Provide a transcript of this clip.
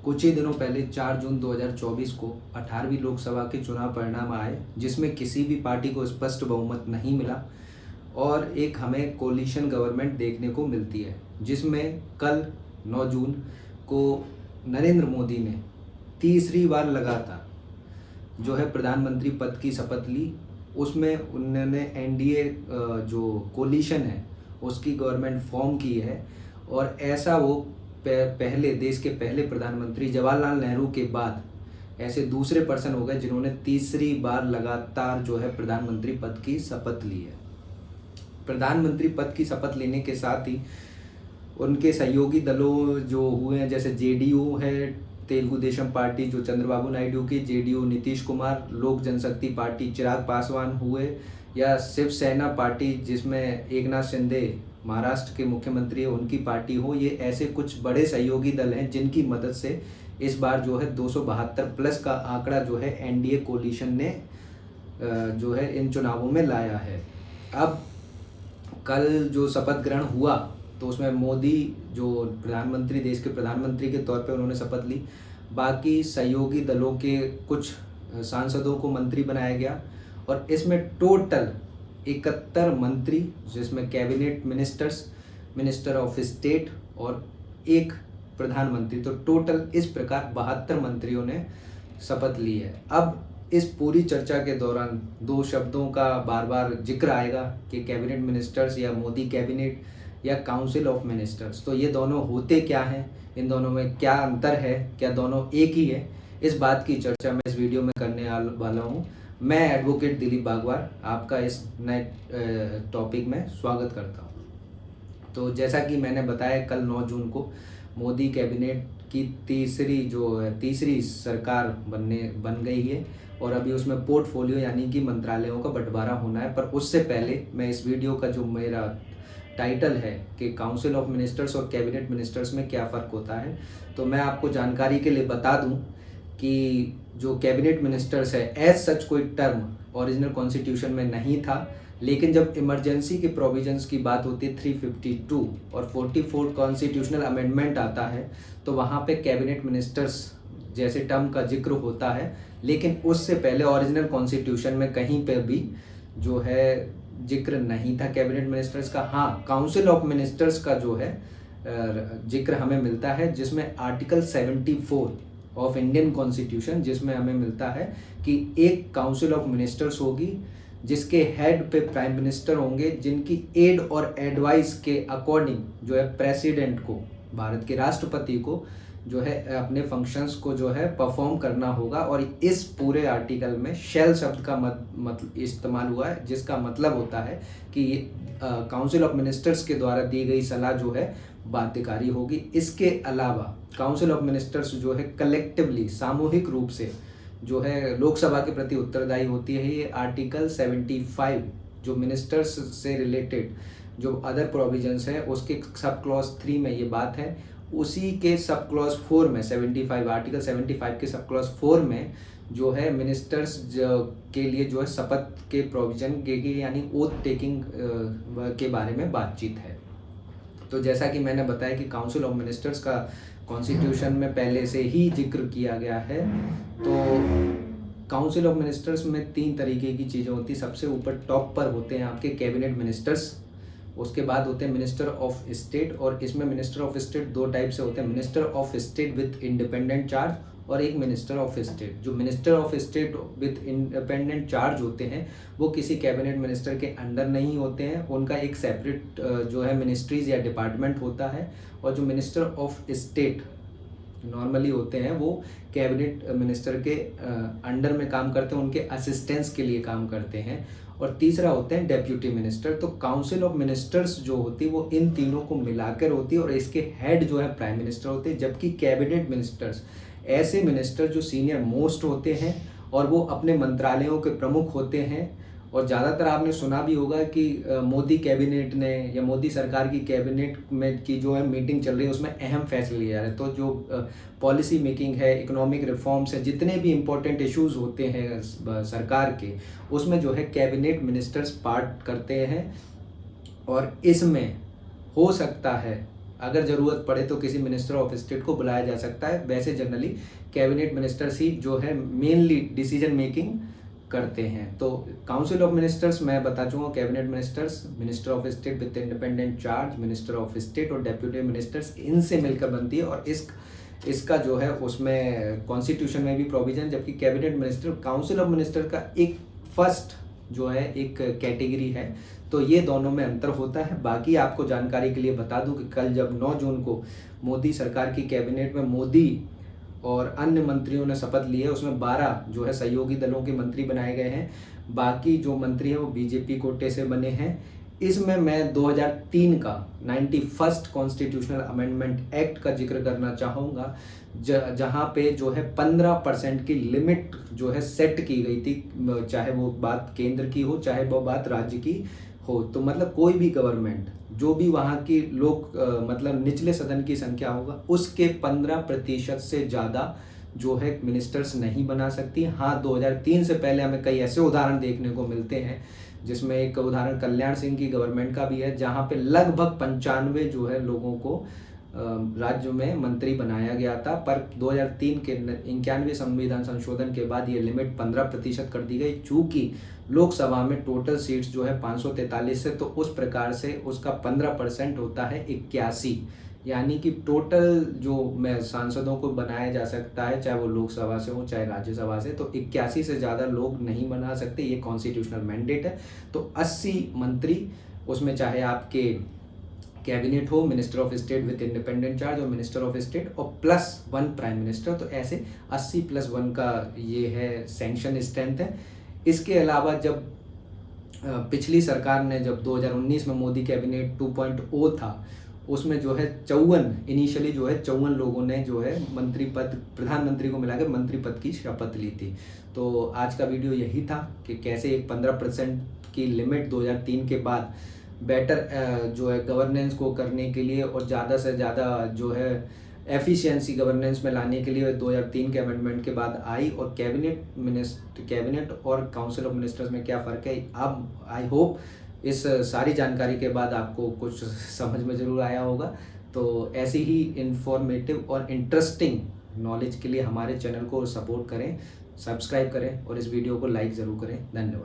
कुछ ही दिनों पहले 4 जून 2024 को 18वीं लोकसभा के चुनाव परिणाम आए, जिसमें किसी भी पार्टी को स्पष्ट बहुमत नहीं मिला और एक हमें कोलिशन गवर्नमेंट देखने को मिलती है, जिसमें कल 9 जून को नरेंद्र मोदी ने तीसरी बार लगातार जो है प्रधानमंत्री पद की शपथ ली। उसमें उन्होंने एनडीए जो कोलिशन है उसकी गवर्नमेंट फॉर्म की है और ऐसा वो पहले देश के पहले प्रधानमंत्री जवाहरलाल नेहरू के बाद ऐसे दूसरे पर्सन हो गए जिन्होंने तीसरी बार लगातार जो है प्रधानमंत्री पद की शपथ ली है। प्रधानमंत्री पद की शपथ लेने के साथ ही उनके सहयोगी दलों जो हुए हैं, जैसे जेडीयू है, तेलुगु देशम पार्टी जो चंद्रबाबू नायडू की, जेडीयू नीतीश कुमार, लोक जनशक्ति पार्टी चिराग पासवान हुए, या शिवसेना पार्टी जिसमें एकनाथ शिंदे महाराष्ट्र के मुख्यमंत्री है उनकी पार्टी हो, ये ऐसे कुछ बड़े सहयोगी दल हैं जिनकी मदद से इस बार जो है 272 प्लस का आंकड़ा जो है एनडीए कोलिशन ने जो है इन चुनावों में लाया है। अब कल जो शपथ ग्रहण हुआ तो उसमें मोदी जो प्रधानमंत्री, देश के प्रधानमंत्री के तौर पे उन्होंने शपथ ली। बाकी सहयोगी दलों के कुछ सांसदों को मंत्री बनाया गया और इसमें टोटल 71 मंत्री, जिसमें cabinet ministers, minister of state और एक प्रधानमंत्री, तो टोटल इस प्रकार 72 मंत्रियों ने शपथ ली है। अब इस पूरी चर्चा के दौरान दो शब्दों का बार बार जिक्र आएगा कि कैबिनेट मिनिस्टर्स या मोदी कैबिनेट या काउंसिल ऑफ मिनिस्टर्स। तो ये दोनों होते क्या हैं, इन दोनों में क्या अंतर है, क्या दोनों एक ही है, इस बात की चर्चा मैं इस वीडियो में करने वाला हूँ। मैं एडवोकेट दिलीप बागवार आपका इस नए टॉपिक में स्वागत करता हूँ। तो जैसा कि मैंने बताया, कल 9 जून को मोदी कैबिनेट की तीसरी सरकार बन गई है और अभी उसमें पोर्टफोलियो यानी कि मंत्रालयों का बंटवारा होना है। पर उससे पहले मैं इस वीडियो का जो मेरा टाइटल है कि काउंसिल ऑफ मिनिस्टर्स और कैबिनेट मिनिस्टर्स में क्या फ़र्क होता है, तो मैं आपको जानकारी के लिए बता दूं कि जो कैबिनेट मिनिस्टर्स है एज सच कोई टर्म ओरिजिनल कॉन्स्टिट्यूशन में नहीं था, लेकिन जब इमरजेंसी के प्रोविजंस की बात होती है 352 और 44 कॉन्स्टिट्यूशनल अमेंडमेंट आता है तो वहाँ पे कैबिनेट मिनिस्टर्स जैसे टर्म का जिक्र होता है। लेकिन उससे पहले ओरिजिनल कॉन्स्टिट्यूशन में कहीं पे भी जो है जिक्र नहीं था कैबिनेट मिनिस्टर्स का। हाँ, काउंसिल ऑफ मिनिस्टर्स का जो है जिक्र हमें मिलता है, जिसमें आर्टिकल 74 ऑफ इंडियन कॉन्स्टिट्यूशन, जिसमें हमें मिलता है कि एक काउंसिल ऑफ मिनिस्टर्स होगी जिसके हेड पे प्राइम मिनिस्टर होंगे, जिनकी एड और एडवाइस के अकॉर्डिंग जो है प्रेसिडेंट को, भारत के राष्ट्रपति को जो है अपने फंक्शंस को जो है परफॉर्म करना होगा। और इस पूरे आर्टिकल में शेल शब्द का मतलब इस्तेमाल हुआ है, जिसका मतलब होता है कि काउंसिल ऑफ मिनिस्टर्स के द्वारा दी गई सलाह जो है बाध्यकारी होगी। इसके अलावा काउंसिल ऑफ मिनिस्टर्स जो है कलेक्टिवली, सामूहिक रूप से जो है लोकसभा के प्रति उत्तरदायी होती है। ये आर्टिकल 75 जो मिनिस्टर्स से रिलेटेड जो अदर प्रोविजंस है उसके सब क्लॉज 3 में ये बात है, उसी के सब क्लॉज 4 में 75 आर्टिकल 75 के सब क्लॉज 4 में जो है मिनिस्टर्स के लिए जो है शपथ के प्रोविजन के यानी ओथ टेकिंग के बारे में बातचीत है। तो जैसा कि मैंने बताया कि काउंसिल ऑफ मिनिस्टर्स का कॉन्स्टिट्यूशन में पहले से ही जिक्र किया गया है। तो काउंसिल ऑफ मिनिस्टर्स में 3 तरीके की चीज़ें होती हैं। सबसे ऊपर टॉप पर होते हैं आपके कैबिनेट मिनिस्टर्स, उसके बाद होते हैं मिनिस्टर ऑफ स्टेट, और इसमें मिनिस्टर ऑफ स्टेट 2 टाइप से होते हैं, minister of state with independent charge और एक मिनिस्टर ऑफ स्टेट। जो minister of state with independent charge होते हैं वो किसी कैबिनेट मिनिस्टर के अंडर नहीं होते हैं, उनका एक सेपरेट जो है मिनिस्ट्रीज या डिपार्टमेंट होता है। और जो मिनिस्टर ऑफ स्टेट नॉर्मली होते हैं वो कैबिनेट मिनिस्टर के अंडर में काम करते हैं, उनके असिस्टेंस के लिए काम करते हैं। और तीसरा होते हैं डेप्यूटी मिनिस्टर। तो काउंसिल ऑफ मिनिस्टर्स जो होती है वो इन तीनों को मिलाकर होती है और इसके हेड जो है प्राइम मिनिस्टर होते हैं। जबकि कैबिनेट मिनिस्टर्स ऐसे मिनिस्टर जो सीनियर मोस्ट होते हैं और वो अपने मंत्रालयों के प्रमुख होते हैं। और ज़्यादातर आपने सुना भी होगा कि मोदी कैबिनेट ने या मोदी सरकार की कैबिनेट में की जो है मीटिंग चल रही है उसमें अहम फैसले लिए जा रहे हैं। तो जो पॉलिसी मेकिंग है, इकोनॉमिक रिफॉर्म्स है, जितने भी इम्पोर्टेंट इश्यूज होते हैं सरकार के, उसमें जो है कैबिनेट मिनिस्टर्स पार्ट करते हैं। और इसमें हो सकता है अगर ज़रूरत पड़े तो किसी मिनिस्टर ऑफ स्टेट को बुलाया जा सकता है। वैसे जनरली कैबिनेट मिनिस्टर्स ही जो है मेनली डिसीजन मेकिंग करते हैं। तो काउंसिल ऑफ मिनिस्टर्स मैं बता चुका हूँ, cabinet ministers, minister of state with independent charge, minister of state और डेप्यूटी मिनिस्टर्स, इनसे मिलकर बनती है। और इसका जो है उसमें कॉन्स्टिट्यूशन में भी प्रोविजन, जबकि cabinet minister council of minister का एक फर्स्ट जो है एक कैटेगरी है। तो ये दोनों में अंतर होता है। बाकी आपको जानकारी के लिए बता दूं कि कल जब 9 जून को मोदी सरकार की कैबिनेट में मोदी और अन्य मंत्रियों ने शपथ ली है, उसमें 12 जो है सहयोगी दलों के मंत्री बनाए गए हैं। बाकी जो मंत्री हैं वो बीजेपी कोटे से बने हैं। इसमें मैं 2003 का 91st कॉन्स्टिट्यूशनल अमेंडमेंट एक्ट का जिक्र करना चाहूँगा, जहाँ पे जो है 15% की लिमिट जो है सेट की गई थी, चाहे वो बात केंद्र की हो चाहे वो बात राज्य की हो। तो मतलब कोई भी गवर्नमेंट जो भी वहाँ की लोग मतलब निचले सदन की संख्या होगा उसके 15% से ज़्यादा जो है मिनिस्टर्स नहीं बना सकती। हाँ, 2003 से पहले हमें कई ऐसे उदाहरण देखने को मिलते हैं, जिसमें एक उदाहरण कल्याण सिंह की गवर्नमेंट का भी है, जहाँ पे लगभग 95 जो है लोगों को राज्य में मंत्री बनाया गया था। पर 2003 के 91वें संविधान संशोधन के बाद ये लिमिट 15% कर दी गई। चूँकि लोकसभा में टोटल सीट्स जो है 543 से, तो उस प्रकार से उसका 15% होता है 81, यानी कि टोटल जो मैं सांसदों को बनाया जा सकता है, चाहे वो लोकसभा से हो चाहे राज्यसभा से, तो 81 से ज़्यादा लोग नहीं बना सकते। ये कॉन्स्टिट्यूशनल मैंडेट है। तो 80 मंत्री, उसमें चाहे आपके कैबिनेट हो, minister of state with independent charge और मिनिस्टर ऑफ स्टेट और +1 प्राइम मिनिस्टर, तो ऐसे 80 + 1 का ये है सैंक्शन स्ट्रेंथ है। इसके अलावा जब पिछली सरकार ने जब 2019 में मोदी कैबिनेट 2.0 था, उसमें जो है 54 इनिशियली जो है 54 लोगों ने जो है मंत्री पद, प्रधानमंत्री को मिलाकर मंत्री पद की शपथ ली थी। तो आज का वीडियो यही था कि कैसे एक 15% की लिमिट 2003 के बाद बेटर जो है गवर्नेंस को करने के लिए और ज़्यादा से ज़्यादा जो है एफिशिएंसी गवर्नेंस में लाने के लिए 2003 के अमेंडमेंट के बाद आई। और कैबिनेट और काउंसिल ऑफ मिनिस्टर्स में क्या फ़र्क है, अब आई होप इस सारी जानकारी के बाद आपको कुछ समझ में ज़रूर आया होगा। तो ऐसी ही इंफॉर्मेटिव और इंटरेस्टिंग नॉलेज के लिए हमारे चैनल को सपोर्ट करें, सब्सक्राइब करें और इस वीडियो को लाइक ज़रूर करें। धन्यवाद।